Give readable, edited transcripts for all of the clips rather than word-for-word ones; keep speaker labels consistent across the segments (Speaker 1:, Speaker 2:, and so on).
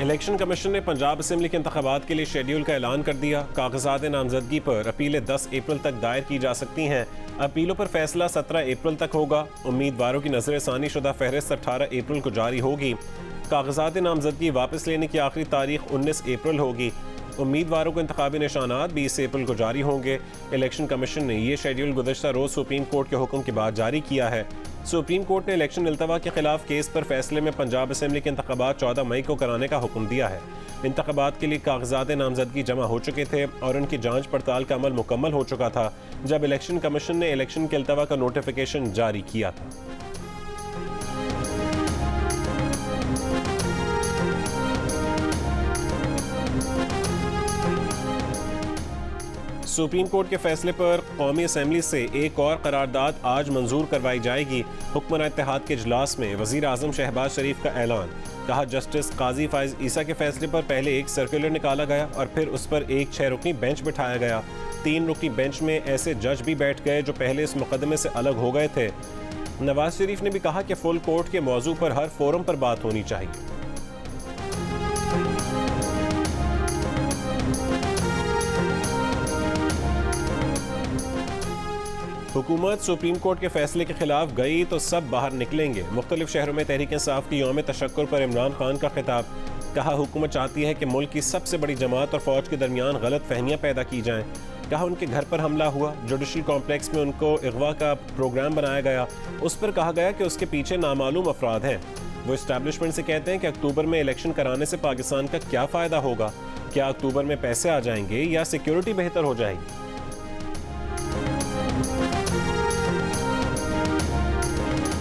Speaker 1: Election commission ने Punjab assembly के इंतखाबात के लिए शेड्यूल का ऐलान कर दिया। कागजात नामजदगी पर अपीलें 10 अप्रैल तक दायर की जा सकती हैं। अपीलों पर फैसला 17 अप्रैल तक होगा। उम्मीदवारों की नजरसानी शुदा फहरिस्त 18 अप्रैल को जारी होगी। कागजात नामजदगी वापस लेने की आखिरी तारीख 19 अप्रैल होगी। उम्मीदवारों को इंतखाबी निशानात 20 अप्रैल को जारी होंगे। इलेक्शन कमीशन ने यह शेड्यूल गुज़श्ता रोज़ सुप्रीम कोर्ट के हुक्म के बाद जारी किया है। सुप्रीम कोर्ट ने इलेक्शन इल्तवा के खिलाफ केस पर फैसले में पंजाब असेंबली के इंतखाबात 14 मई को कराने का हुक्म दिया है। इंतखाबात के लिए कागजात नामजदगी जमा हो चुके थे और उनकी जांच पड़ताल का अमल मुकम्मल हो चुका था जब इलेक्शन कमीशन ने इलेक्शन के इल्तवा का नोटिफिकेशन जारी किया था। सुप्रीम कोर्ट के फैसले पर कौमी असेंबली से एक और करारदाद आज मंजूर करवाई जाएगी। हुक्मरान इत्तेहाद के इजलास में वज़ीर आज़म शहबाज शरीफ का ऐलान। कहा, जस्टिस काजी फाइज ईसा के फैसले पर पहले एक सर्कुलर निकाला गया और फिर उस पर एक 6 रुकनी बेंच बिठाया गया। 3 रुकनी बेंच में ऐसे जज भी बैठ गए जो पहले इस मुकदमे से अलग हो गए थे। नवाज शरीफ ने भी कहा कि फुल कोर्ट के मौजू पर हर फोरम पर बात होनी चाहिए। हुकूमत सुप्रीम कोर्ट के फैसले के खिलाफ गई तो सब बाहर निकलेंगे। मुख्तलिफ शहरों में तहरीक इंसाफ की यौम तशक्कुर पर इमरान खान का खिताब। कहा, हुकूमत चाहती है कि मुल्क की सबसे बड़ी जमात और फौज के दरमियान गलत फहमियाँ पैदा की जाएं। कहा, उनके घर पर हमला हुआ, जुडिशल कॉम्प्लेक्स में उनको अगवा का प्रोग्राम बनाया गया, उस पर कहा गया कि उसके पीछे नामालूम अफराद हैं। वो इस्टेब्लिशमेंट से कहते हैं कि अक्टूबर में इलेक्शन कराने से पाकिस्तान का क्या फ़ायदा होगा। क्या अक्टूबर में पैसे आ जाएंगे या सिक्योरिटी बेहतर हो जाएगी।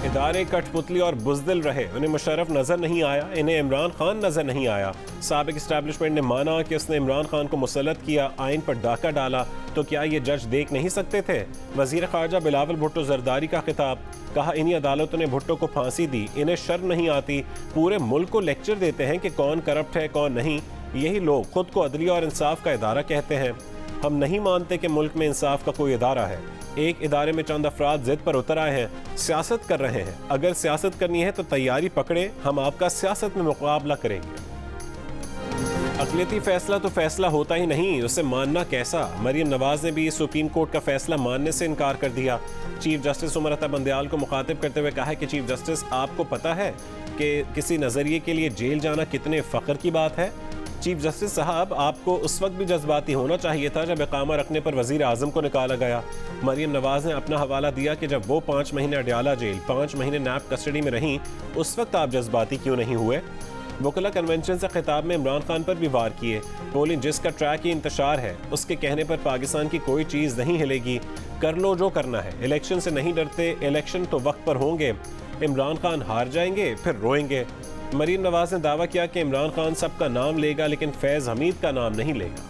Speaker 1: इदारे कठपुतली और बुज़दिल रहे, उन्हें मुशर्रफ नजर नहीं आया, इन्हें इमरान खान नजर नहीं आया। साबिक इस्टेब्लिशमेंट ने माना कि उसने इमरान खान को मुसल्लत किया, आइन पर डाका डाला, तो क्या ये जज देख नहीं सकते थे। वजीर खारजा बिलावल भुट्टो जरदारी का खिताब। कहा, इन्हीं अदालतों ने भुट्टो को फांसी दी, इन्हें शर्म नहीं आती, पूरे मुल्क को लेक्चर देते हैं कि कौन करप्ट है कौन नहीं। यही लोग खुद को अदलिया और इंसाफ का इदारा कहते हैं। हम नहीं मानते कि मुल्क में इंसाफ का कोई इदारा है। एक इदारे में चंद अफराद जिद पर उतर आए हैं, सियासत कर रहे हैं। अगर सियासत करनी है तो तैयारी पकड़े, हम आपका सियासत में मुकाबला करेंगे। अक़लियती फैसला तो फैसला होता ही नहीं, उसे मानना कैसा। मरियम नवाज ने भी सुप्रीम कोर्ट का फैसला मानने से इनकार कर दिया। चीफ जस्टिस उमर अता बंदयाल को मुखातिब करते हुए कहा कि चीफ जस्टिस, आपको पता है कि किसी नज़रिए के लिए जेल जाना कितने फ़ख्र की बात है। चीफ जस्टिस साहब, आपको उस वक्त भी जज्बाती होना चाहिए था जब इकामा रखने पर वजीर आजम को निकाला गया। मरियम नवाज ने अपना हवाला दिया कि जब वो 5 महीने अडयाला जेल, 5 महीने नैब कस्टडी में रहीं, उस वक्त आप जज्बाती क्यों नहीं हुए। वकला कन्वेंशन से खिताब में इमरान खान पर भी वार किए। बोली, जिसका ट्रैक ही इंतशार है, उसके कहने पर पाकिस्तान की कोई चीज़ नहीं हिलेगी। कर लो जो करना है, इलेक्शन से नहीं डरते, इलेक्शन तो वक्त पर होंगे। इमरान खान हार जाएंगे फिर रोएंगे। मरीम नवाज ने दावा किया कि इमरान खान सबका नाम लेगा लेकिन फैज़ हमीद का नाम नहीं लेगा।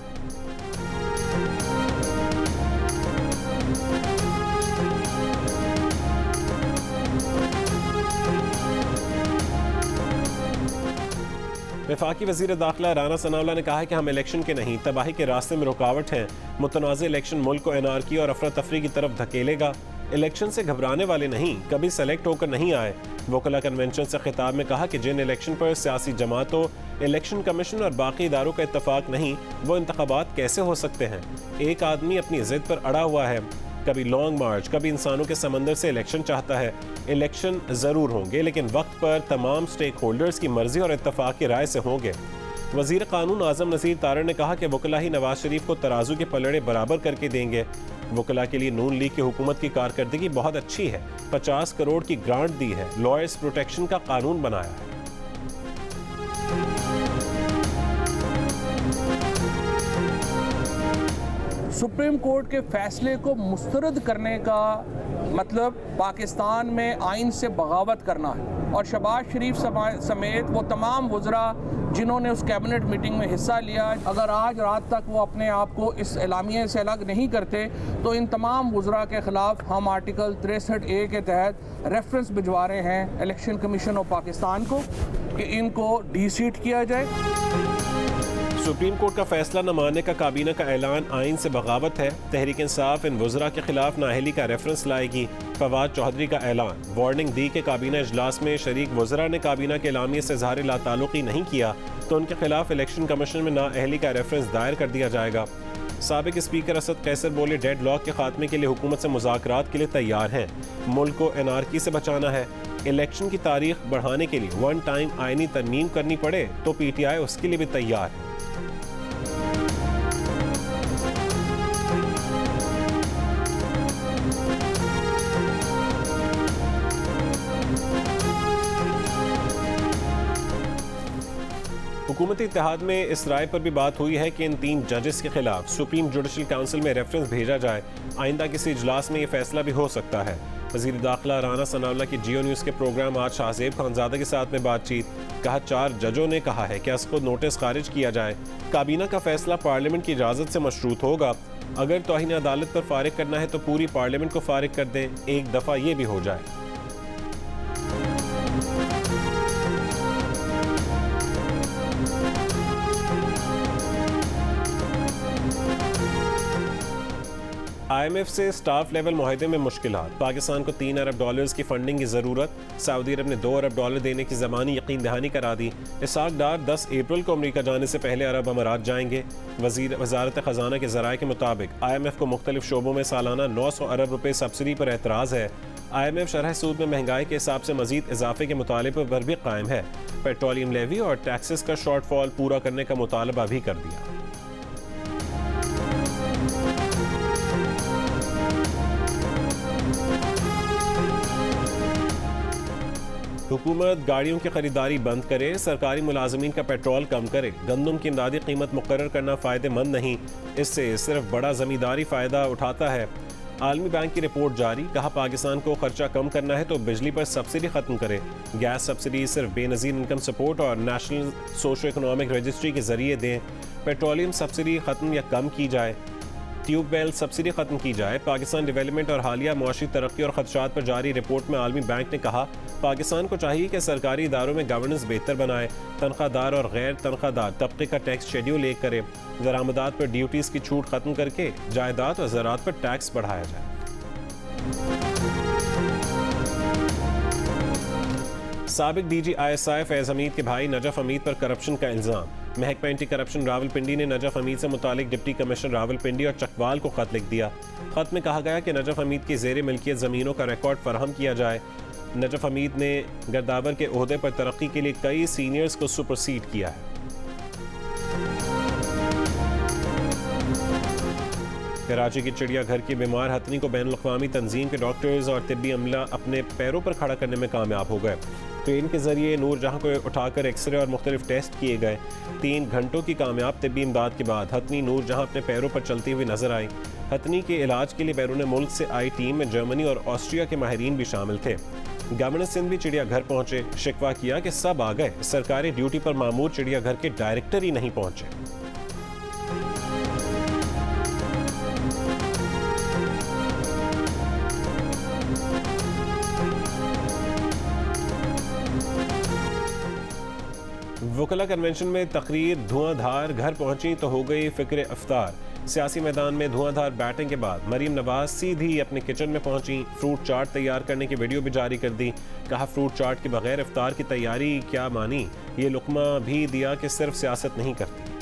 Speaker 1: वफाकी वज़ीर दाखिला राना सनाउल्लाह ने कहा है कि हम इलेक्शन के नहीं, तबाही के रास्ते में रुकावट हैं। मुतनाज़ इलेक्शन मुल्क को एनआरकी और अफरा तफरी की तरफ धकेलेगा। इलेक्शन से घबराने वाले नहीं, कभी सेलेक्ट होकर नहीं आए। वकला कन्वेंशन से खिताब में कहा कि जिन इलेक्शन पर सियासी जमातों, इलेक्शन कमीशन और बाकी इदारों का इत्तफाक नहीं, वो इंतखाबात कैसे हो सकते हैं। एक आदमी अपनी जिद पर अड़ा हुआ है, कभी लॉन्ग मार्च, कभी इंसानों के समंदर से इलेक्शन चाहता है। इलेक्शन ज़रूर होंगे लेकिन वक्त पर तमाम स्टेक होल्डर्स की मर्जी और इत्तफाक की राय से होंगे। वज़ीर कानून आज़म नज़ीर तारड़ ने कहा कि वकला ही नवाज शरीफ को तराजू के पलड़े बराबर करके देंगे। वकला के लिए नून लीग की हुकूमत की कारकर्दगी बहुत अच्छी है, 50 करोड़ की ग्रांट दी है, लॉयर्स प्रोटेक्शन का कानून बनाया है।
Speaker 2: सुप्रीम कोर्ट के फैसले को मुस्तरद करने का मतलब पाकिस्तान में आइन से बगावत करना है। और शहबाज शरीफ समेत वो तमाम वज़रा जिन्होंने उस कैबिनेट मीटिंग में हिस्सा लिया, अगर आज रात तक वो अपने आप को इस एलामिये से अलग नहीं करते तो इन तमाम वज़रा के ख़िलाफ़ हम आर्टिकल 63A के तहत रेफरेंस भिजवा रहे हैं इलेक्शन कमीशन ऑफ पाकिस्तान को कि इनको डीसीट किया जाए।
Speaker 1: सुप्रीम कोर्ट का फैसला न मानने का काबीना का ऐलान आइन से बगावत है। तहरीक इंसाफ इन वज़रा के खिलाफ नाअहली का रेफरेंस लाएगी। फवाद चौधरी का ऐलान। वार्निंग दी कि काबीना इजलास में शरीक वज़रा ने काबीना के एलामिये से इज़हार लाताल्लुक़ी नहीं किया तो उनके खिलाफ इलेक्शन कमीशन में नाअहली का रेफरेंस दायर कर दिया जाएगा। साबिक स्पीकर असद कैसर बोले डेड लॉक के खात्मे के लिए हुकूमत से मुज़ाकरात के लिए तैयार हैं। मुल्क को एनआरकी से बचाना है। इलेक्शन की तारीख बढ़ाने के लिए वन टाइम आइनी तरमीम करनी पड़े तो पीटीआई उसके लिए भी तैयार है। हुकूमती इत्तेहाद में इस राय पर भी बात हुई है कि इन 3 जजेस के खिलाफ सुप्रीम जुडिशल काउंसिल में रेफरेंस भेजा जाए। आइंदा किसी इजलास में यह फैसला भी हो सकता है। वज़ीर दाखिला राना सनाउल्लाह की जियो न्यूज़ के प्रोग्राम आज शाहजेब खानजादा के साथ में बातचीत। कहा 4 जजों ने कहा है कि असको नोटिस खारिज किया जाए। काबीना का फैसला पार्लियामेंट की इजाज़त से मशरूत होगा। अगर तौहीन अदालत पर फारिग करना है तो पूरी पार्लियामेंट को फारिग कर दें। एक दफ़ा ये भी हो जाए। IMF से स्टाफ लेवल मुआहदे में मुश्किलात। पाकिस्तान को $3 अरब की फंडिंग की ज़रूरत। सऊदी अरब ने $2 अरब देने की ज़मानी यकीन दहानी करा दी। इसाक डार 10 अप्रैल को अमरीका जाने से पहले अरब अमारात जाएंगे। वज़ारत ख़जाना के ज़राए के मुताबिक IMF को मुख्तलिफ शोबों में सालाना 900 अरब रुपये सब्सिडी पर एतराज़ है। IMF शरह सूद में महंगाई के हिसाब से मजीद इजाफे के मुतालबे पर भी कायम है। पेट्रोलियम लेवी और टैक्सेस का शॉर्टफॉल पूरा करने का मुतालबा भी कर दिया। हुकूमत गाड़ियों की खरीदारी बंद करे। सरकारी मुलाजमीन का पेट्रोल कम करे। गंदम की इमदादी कीमत मुकर्रर करना फ़ायदेमंद नहीं, इससे सिर्फ बड़ा ज़मींदारी फ़ायदा उठाता है। आलमी बैंक की रिपोर्ट जारी। कहा पाकिस्तान को खर्चा कम करना है तो बिजली पर सब्सिडी ख़त्म करे। गैस सब्सिडी सिर्फ बेनज़ीर इनकम सपोर्ट और नेशनल सोशो इकनॉमिक रजिस्ट्री के ज़रिए दें। पेट्रोलियम सब्सिडी ख़त्म या कम की जाए। ट्यूबवेल सब्सिडी खत्म की जाए। पाकिस्तान डेवलपमेंट और हालिया मुआशी तरक्की और खदशात पर जारी रिपोर्ट में आलमी बैंक ने कहा पाकिस्तान को चाहिए कि सरकारी इदारों में गवर्नेंस बेहतर बनाए। तनख्वाहदार और गैर तनख्वाहदार तबके का टैक्स शेड्यूल एक करे। दरामदात पर ड्यूटीज़ की छूट खत्म करके जायदाद और ज़राअत पर टैक्स बढ़ाया जाए। साबिक DG ISI फैज़ हमीद के भाई नजफ हमीद पर करप्शन का इल्ज़ाम। महकमा एंटी करप्शन रावलपिंडी ने नजफ हमीद से मुतालिक डिप्टी कमिश्नर रावलपिंडी और चकवाल को खत लिख दिया। खत में कहा गया कि नजफ हमीद की ज़ेर मिल्कियत ज़मीनों का रिकॉर्ड फराहम किया जाए। नजफ हमीद ने गर्दावर के ओहदे पर तरक्की के लिए कई सीनियर्स को सुपरसीड किया है। कराची की चिड़ियाघर की बीमार हथनी को बैनुल-अक़वामी तंजीम के डॉक्टर्स और तिब्बी अमला अपने पैरों पर खड़ा करने में कामयाब हो गए। ट्रेन के जरिए नूरजहां को उठाकर एक्सरे और मुख्तलिफ टेस्ट किए गए। 3 घंटों की कामयाब तिब्बी इमदाद के बाद हथनी नूरजहां अपने पैरों पर चलती हुई नजर आई। हथनी के इलाज के लिए बैरून मुल्क से आई टीम में जर्मनी और ऑस्ट्रिया के माहिरीन भी शामिल थे। गवर्नर सिंध भी चिड़ियाघर पहुंचे। शिकवा किया कि सब आ गए, सरकारी ड्यूटी पर मामूर चिड़ियाघर के डायरेक्टर ही नहीं पहुंचे। वकला कन्वेंशन में तकरीर धुआंधार। घर पहुंची तो हो गई फिक्र अफ्तार। सियासी मैदान में धुआंधार बैटिंग के बाद मरीम नवाज सीधी अपने किचन में पहुंची। फ्रूट चाट तैयार करने की वीडियो भी जारी कर दी। कहा फ्रूट चाट के बगैर इफ्तार की तैयारी क्या मानी। ये लुकमा भी दिया कि सिर्फ सियासत नहीं करती।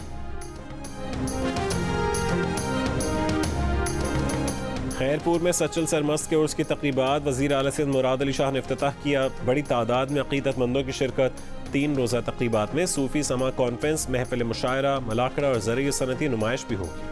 Speaker 1: खैरपुर में सचल सरमस्त के उर्स की तकरीबात। वज़ीर आला सिंध मुराद अली शाह ने इफ्तिताह किया। बड़ी तादाद में अक़ीदतमंदों की शिरकत। 3 रोज़ा तकरीबात में सूफ़ी समा कॉन्फ्रेंस, महफिल मुशायरा, मलाकड़ा और ज़रिए सनती नुमाइश भी होगी।